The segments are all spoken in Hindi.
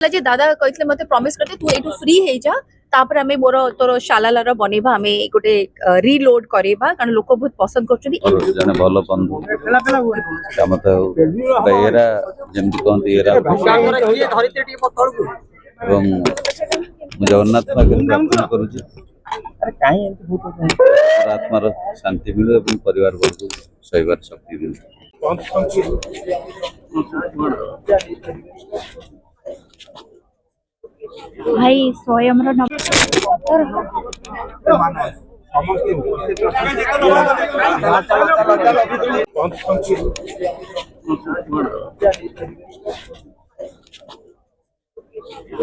जे दादा कहते मते प्रॉमिस करते तू एटू फ्री हे जा तापर हमें मोर तोर शालालार बनेबा हमें गोटे रीलोड करेबा कारण लोक बहुत पसंद करछनी जने भलो बंधु कामत एरा जेमति कहते एरा ଏବଂ ମୁଁ ଜଗନ୍ନାଥ ପାଖରେ ପ୍ରାର୍ଥନା କରୁଛି ଆତ୍ମାର ଶାନ୍ତି ମିଳୁ ଏବଂ ପରିବାର ବର୍ଗକୁ ସହିବାର ଶକ୍ତି ଦିଅନ୍ତୁ। भाई स्वयं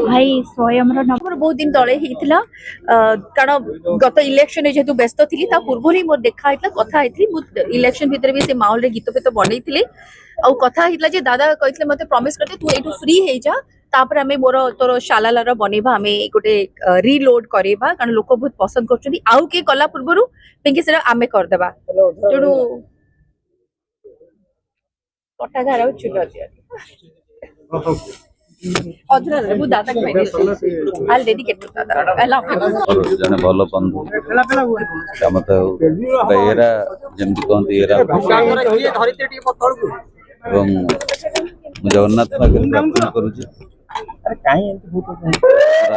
भाई स्वयं नंबर बहुत दिन तले हितला कारण गत इलेक्शन जेतु व्यस्त थी ता पूर्व ही मोर देखा हितला कथा हितली मु इलेक्शन भीतर भी से माहौल रे गीत पेत बनै थिले आ कथा हितला जे दादा कहतले मते प्रॉमिस करते तू एटू फ्री हे जा तापर हमें मोर तोर शालालार बनेबा हमें गोटे रीलोड करेबा कारण लोक बहुत पसंद करछनी आउ के कला पूर्वरु पेंके सेरा आमे कर देबा तेडू कटा घराउ चुला दिया अधरा रे बु दादा कहनी आई डेडिकेट टू दादा आई लव यू जने भलो बंधु कामत एरा जेमति कहते एरा ଏବଂ ମୁଁ ଜଗନ୍ନାଥ ପାଖରେ ପ୍ରାର୍ଥନା କରୁଛି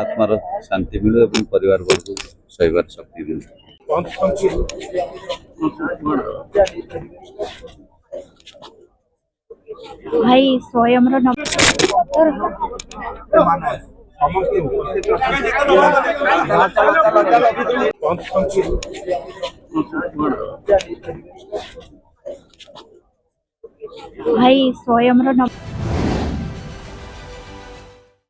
ଆତ୍ମାର ଶାନ୍ତି ମିଳୁ ଏବଂ ପରିବାର ବର୍ଗକୁ ସହିବାର ଶକ୍ତି ଦିଅନ୍ତୁ। भाई स्वयं भाई स्वयं